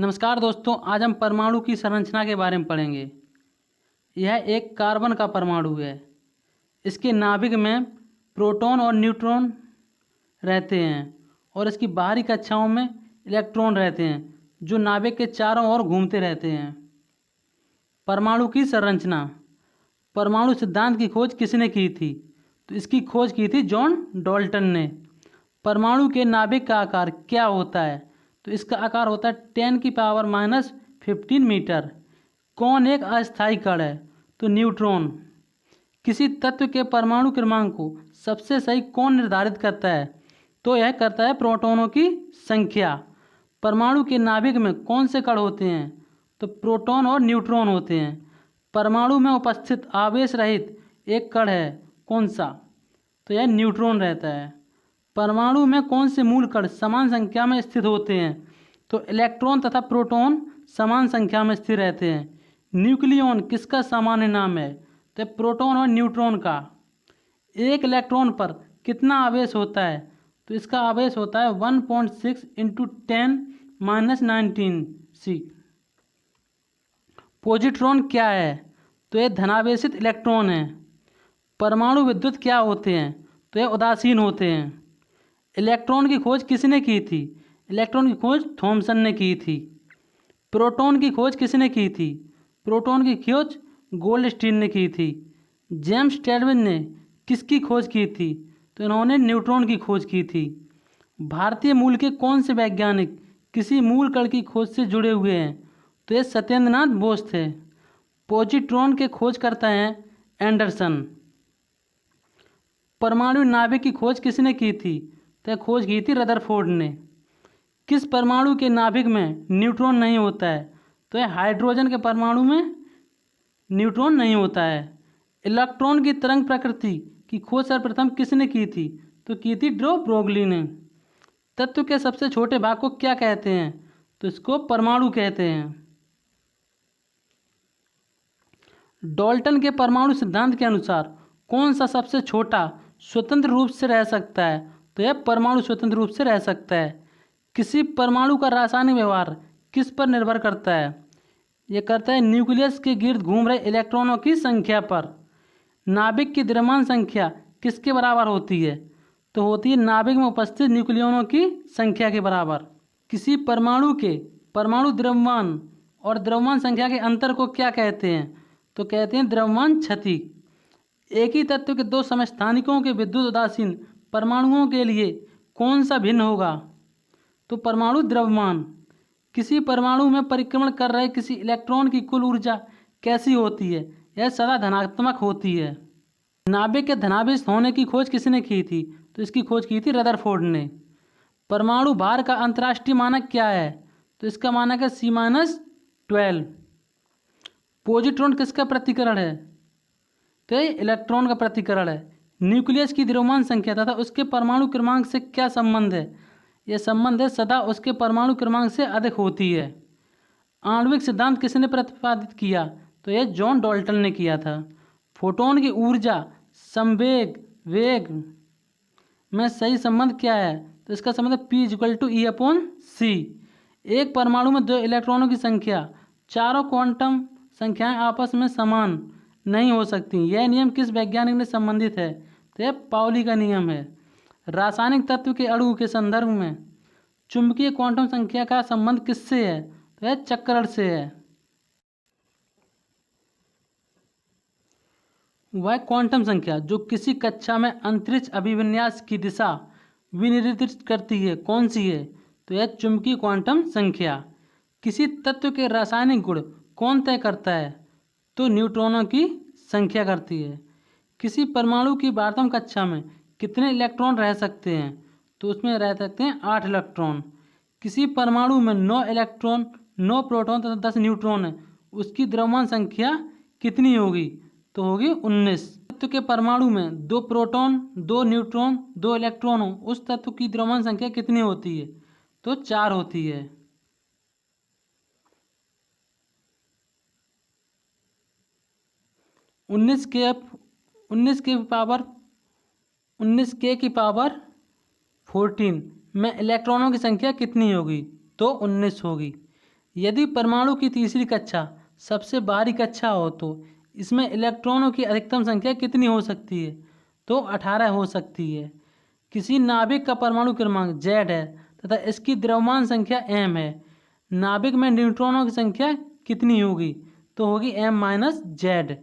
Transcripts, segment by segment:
नमस्कार दोस्तों, आज हम परमाणु की संरचना के बारे में पढ़ेंगे। यह एक कार्बन का परमाणु है। इसके नाभिक में प्रोटॉन और न्यूट्रॉन रहते हैं और इसकी बाहरी कक्षाओं में इलेक्ट्रॉन रहते हैं जो नाभिक के चारों ओर घूमते रहते हैं। परमाणु की संरचना। परमाणु सिद्धांत की खोज किसने की थी? तो इसकी खोज की थी जॉन डाल्टन ने। परमाणु के नाभिक का आकार क्या होता है? तो इसका आकार होता है 10⁻⁻15 मीटर। कौन एक अस्थायी कण है? तो न्यूट्रॉन। किसी तत्व के परमाणु क्रमांक को सबसे सही कौन निर्धारित करता है? तो यह करता है प्रोटॉनों की संख्या। परमाणु के नाभिक में कौन से कण होते हैं? तो प्रोटॉन और न्यूट्रॉन होते हैं। परमाणु में उपस्थित आवेश रहित एक कण है, कौन सा? तो यह न्यूट्रॉन रहता है। परमाणु में कौन से मूल कण समान संख्या में स्थित होते हैं? तो इलेक्ट्रॉन तथा प्रोटॉन समान संख्या में स्थिर रहते हैं। न्यूक्लियॉन किसका सामान्य नाम है? तो प्रोटॉन और न्यूट्रॉन का। एक इलेक्ट्रॉन पर कितना आवेश होता है? तो इसका आवेश होता है 1.6 × 10⁻19 C। पॉजिट्रॉन क्या है? तो यह धनावेशित इलेक्ट्रॉन है। परमाणु विद्युत क्या होते हैं? तो यह उदासीन होते हैं। इलेक्ट्रॉन की खोज किसने की थी? इलेक्ट्रॉन की खोज थॉमसन ने की थी। प्रोटॉन की खोज किसने की थी? प्रोटॉन की खोज गोल्डस्टीन ने की थी। जेम्स टैल्विन ने किसकी खोज की थी? तो इन्होंने न्यूट्रॉन की खोज की थी। भारतीय मूल के कौन से वैज्ञानिक किसी मूल कण की खोज से जुड़े हुए हैं? तो ये सत्येंद्रनाथ बोस थे। पॉजिट्रॉन के खोज करता है एंडरसन। परमाणु नाभिक की खोज किसने की थी? तो खोज की थी रदरफोर्ड ने। किस परमाणु के नाभिक में न्यूट्रॉन नहीं होता है? तो यह हाइड्रोजन के परमाणु में न्यूट्रॉन नहीं होता है। इलेक्ट्रॉन की तरंग प्रकृति की खोज सर्वप्रथम किसने की थी? तो की थी ड्रो ब्रोगली ने। तत्व के सबसे छोटे भाग को क्या कहते हैं? तो इसको परमाणु कहते हैं। डाल्टन के परमाणु सिद्धांत के अनुसार कौन सा सबसे छोटा स्वतंत्र रूप से रह सकता है? तो यह परमाणु स्वतंत्र रूप से रह सकता है। किसी परमाणु का रासायनिक व्यवहार किस पर निर्भर करता है? यह करता है न्यूक्लियस के गिर्द घूम रहे इलेक्ट्रॉनों की संख्या पर। नाभिक की द्रव्यमान संख्या किसके बराबर होती है? तो होती है नाभिक में उपस्थित न्यूक्लियनों की संख्या के बराबर। किसी परमाणु के परमाणु द्रव्यमान और द्रव्यमान संख्या के अंतर को क्या कहते हैं? तो कहते हैं द्रव्यमान क्षति। एक ही तत्व के दो समस्थानिकों के विद्युत उदासीन परमाणुओं के लिए कौन सा भिन्न होगा? तो परमाणु द्रव्यमान। किसी परमाणु में परिक्रमण कर रहे किसी इलेक्ट्रॉन की कुल ऊर्जा कैसी होती है? यह सदा धनात्मक होती है। नाभिक के धनावेश होने की खोज किसने की थी? तो इसकी खोज की थी रदरफोर्ड ने। परमाणु भार का अंतर्राष्ट्रीय मानक क्या है? तो इसका मानक है C-12। पॉजिट्रॉन किसका प्रतिकरण है? तो ये इलेक्ट्रॉन का प्रतिकरण है। न्यूक्लियस की द्रव्यमान संख्या तथा उसके परमाणु क्रमांक से क्या संबंध है? यह संबंध है सदा उसके परमाणु क्रमांक से अधिक होती है। आणविक सिद्धांत किसने प्रतिपादित किया? तो यह जॉन डाल्टन ने किया था। फोटोन की ऊर्जा संवेग वेग में सही संबंध क्या है? तो इसका संबंध है P = E/C। एक परमाणु में दो इलेक्ट्रॉनों की संख्या चारों क्वांटम संख्याएं आपस में समान नहीं हो सकती। यह नियम किस वैज्ञानिक ने संबंधित है? तो यह पाउली का नियम है। रासायनिक तत्व के अणु के संदर्भ में चुंबकीय क्वांटम संख्या का संबंध किससे है? तो यह चक्रण से है। वह क्वांटम संख्या जो किसी कक्षा में अंतरिक्ष अभिविन्यास की दिशा विनिर्देशित करती है, कौन सी है? तो यह चुंबकीय क्वांटम संख्या। किसी तत्व के रासायनिक गुण कौन तय करता है? तो न्यूट्रॉनों की संख्या करती है। किसी परमाणु की बारहम कक्षा में कितने इलेक्ट्रॉन रह सकते हैं? तो उसमें रह सकते हैं 8 इलेक्ट्रॉन। किसी परमाणु में 9 इलेक्ट्रॉन 9 प्रोटॉन तथा 10 न्यूट्रॉन है, उसकी द्रव्यमान संख्या कितनी होगी? तो होगी 19। तत्व के परमाणु में 2 प्रोटॉन 2 न्यूट्रॉन 2 इलेक्ट्रॉन हो, उस तत्व की द्रव्यमान संख्या कितनी होती है? तो 4 होती है। 19 की पावर 14 में इलेक्ट्रॉनों की संख्या कितनी होगी? तो 19 होगी। यदि परमाणु की तीसरी कक्षा सबसे बाहरी कक्षा हो तो इसमें इलेक्ट्रॉनों की अधिकतम संख्या कितनी हो सकती है? तो 18 हो सकती है। किसी नाभिक का परमाणु क्रमांक Z है तथा इसकी द्रव्यमान संख्या m है। नाभिक में न्यूट्रॉनों की संख्या कितनी होगी? तो होगी m-z।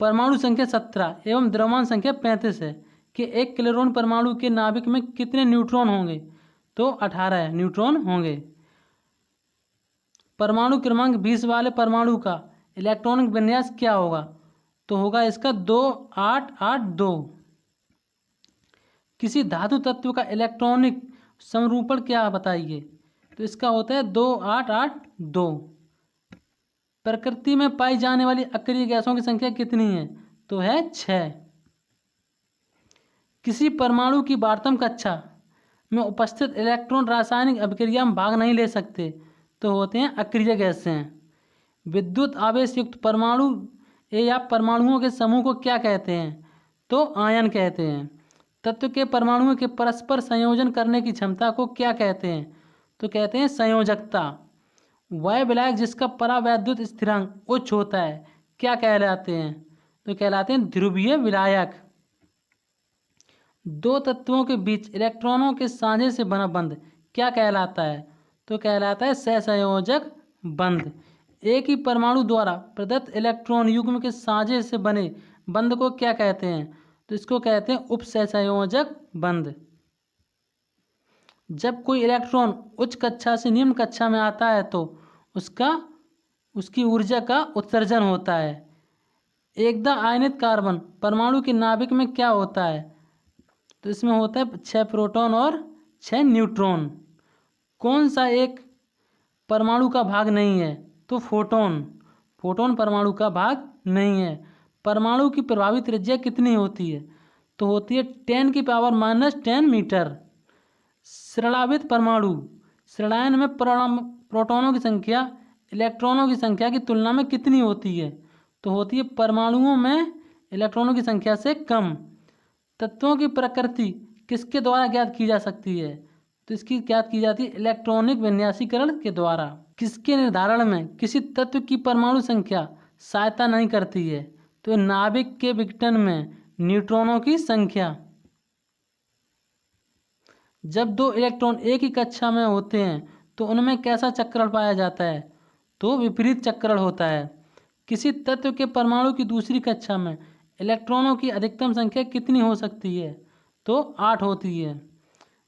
परमाणु संख्या 17 एवं द्रव्यमान संख्या 35 है कि एक क्लोरीन परमाणु के नाभिक में कितने न्यूट्रॉन होंगे? तो 18 न्यूट्रॉन होंगे। परमाणु क्रमांक 20 वाले परमाणु का इलेक्ट्रॉनिक विन्यास क्या होगा? तो होगा इसका 2882। किसी धातु तत्व का इलेक्ट्रॉनिक समरूपण क्या बताइए? तो इसका होता है 2882। प्रकृति में पाई जाने वाली अक्रिय गैसों की संख्या कितनी है? तो है 6। किसी परमाणु की बारहवीं कक्षा में उपस्थित इलेक्ट्रॉन रासायनिक अभिक्रिया में भाग नहीं ले सकते तो होते हैं अक्रिय गैसें। विद्युत आवेश युक्त परमाणु या परमाणुओं के समूह को क्या कहते हैं? तो आयन कहते हैं। तत्व के परमाणुओं के परस्पर संयोजन करने की क्षमता को क्या कहते हैं? तो कहते हैं संयोजकता। वह विलायक जिसका परावैद्युत स्थिरांक उच्च होता है क्या कहलाते हैं? तो कहलाते हैं ध्रुवीय विलायक। दो तत्वों के बीच इलेक्ट्रॉनों के साझे से बना बंध क्या कहलाता है? तो कहलाता है सहसंयोजक बंध। एक ही परमाणु द्वारा प्रदत्त इलेक्ट्रॉन युग्म के साझे से बने बंध को क्या कहते हैं? तो इसको कहते हैं उपसहसंयोजक बंध। जब कोई इलेक्ट्रॉन उच्च कक्षा से निम्न कक्षा में आता है तो उसकी ऊर्जा का उत्सर्जन होता है। एकदा आयनित कार्बन परमाणु के नाभिक में क्या होता है? तो इसमें होता है 6 प्रोटॉन और 6 न्यूट्रॉन। कौन सा एक परमाणु का भाग नहीं है? तो फोटोन। फोटोन परमाणु का भाग नहीं है। परमाणु की प्रभावी त्रिज्या कितनी होती है? तो होती है 10⁻⁻10 मीटर। सरलावित परमाणु सरलायन में प्रोटॉनों की संख्या इलेक्ट्रॉनों की संख्या की तुलना में कितनी होती है? तो होती है परमाणुओं में इलेक्ट्रॉनों की संख्या से कम। तत्वों की प्रकृति किसके द्वारा ज्ञात की जा सकती है? तो इसकी ज्ञात की जाती है इलेक्ट्रॉनिक विन्यासीकरण के द्वारा। किसके निर्धारण में किसी तत्व की परमाणु संख्या सहायता नहीं करती है? तो नाभिक के विघटन में न्यूट्रॉनों की संख्या। जब दो इलेक्ट्रॉन एक ही कक्षा में होते हैं तो उनमें कैसा चक्रण पाया जाता है? तो विपरीत चक्रण होता है। किसी तत्व के परमाणु की दूसरी कक्षा में इलेक्ट्रॉनों की अधिकतम संख्या कितनी हो सकती है? तो 8 होती है।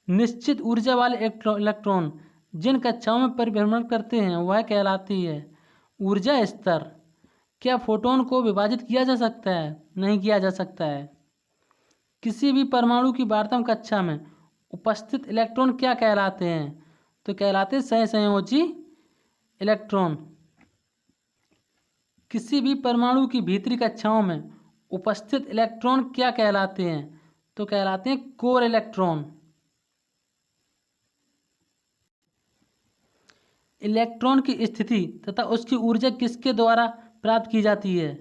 निश्चित ऊर्जा वाले इलेक्ट्रॉन जिन कक्षाओं में परिभ्रमण करते हैं वह कहलाती है ऊर्जा स्तर। क्या फोटोन को विभाजित किया जा सकता है? नहीं किया जा सकता है। किसी भी परमाणु की बारहवीं कक्षा में उपस्थित इलेक्ट्रॉन क्या कहलाते हैं? तो कहलाते हैं सहसंयोजी इलेक्ट्रॉन। किसी भी परमाणु की भीतरी कक्षाओं में उपस्थित इलेक्ट्रॉन क्या कहलाते हैं? तो कहलाते हैं कोर इलेक्ट्रॉन। इलेक्ट्रॉन की स्थिति तथा उसकी ऊर्जा किसके द्वारा प्राप्त की जाती है?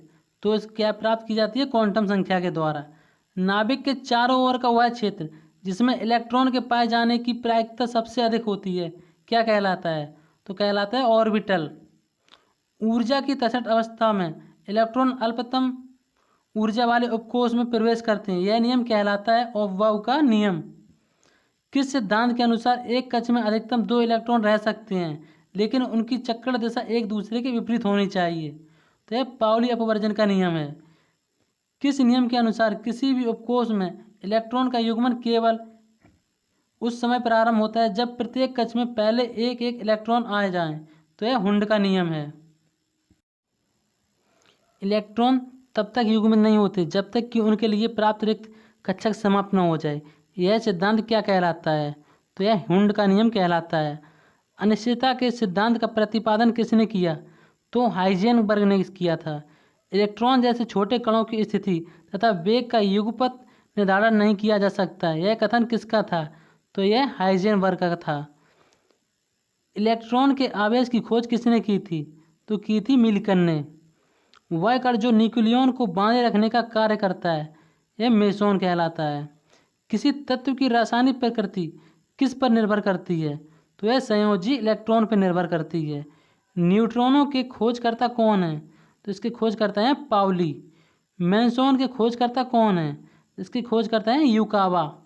तो क्या प्राप्त की जाती है? क्वांटम संख्या के द्वारा। नाभिक के चारों ओर का वह क्षेत्र जिसमें इलेक्ट्रॉन के पाए जाने की प्रायिकता सबसे अधिक होती है क्या कहलाता है? तो कहलाता है ऑर्बिटल। ऊर्जा की तटस्थ अवस्था में इलेक्ट्रॉन अल्पतम ऊर्जा वाले उपकोष में प्रवेश करते हैं। यह नियम कहलाता है ऑफ-बाउ का नियम। किस सिद्धांत के अनुसार एक कक्ष में अधिकतम 2 इलेक्ट्रॉन रह सकते हैं लेकिन उनकी चक्रण दिशा एक दूसरे के विपरीत होनी चाहिए? तो यह पाउली अपवर्जन का नियम है। किस नियम के अनुसार किसी भी उपकोष में इलेक्ट्रॉन का युग्मन केवल उस समय प्रारंभ होता है जब प्रत्येक कक्ष में पहले एक एक इलेक्ट्रॉन आ जाएं? तो यह हुंड का नियम है। इलेक्ट्रॉन तब तक युग्मित नहीं होते जब तक कि उनके लिए प्राप्त रिक्त कक्षक समाप्त न हो जाए। यह सिद्धांत क्या कहलाता है? तो यह हुंड का नियम कहलाता है। अनिश्चितता के सिद्धांत का प्रतिपादन किसने किया? तो हाइजेनबर्ग ने किया था। इलेक्ट्रॉन जैसे छोटे कणों की स्थिति तथा वेग का युगपत निर्धारण नहीं किया जा सकता। यह कथन किसका था? तो यह हाइजेनबर्ग का था। इलेक्ट्रॉन के आवेश की खोज किसने की थी? तो की थी मिल्टन ने। वह कण जो न्यूक्लियॉन को बांधे रखने का कार्य करता है यह मेसोन कहलाता है। किसी तत्व की रासायनिक प्रकृति किस पर निर्भर करती है? तो यह संयोजी इलेक्ट्रॉन पर निर्भर करती है। न्यूट्रॉनों के खोजकर्ता कौन है? तो इसके खोजकर्ता हैं पाउली। मेंसोन के खोजकर्ता कौन है? इसके खोजकर्ता हैं युकावा।